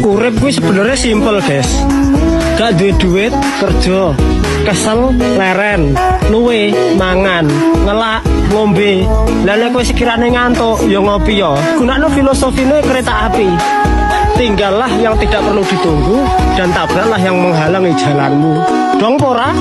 Urip kuwi sebenarnya simpel, guys. Gak duwe duit, kerja, kesel, leren, luwe, mangan, ngelak, ngombe. Lah nek kowe sekirane ngantuk, ya ngopi ya. Gunakno filosofine kereta api. Tinggallah yang tidak perlu ditunggu dan tabraklah yang menghalangi jalanmu. Dong pora?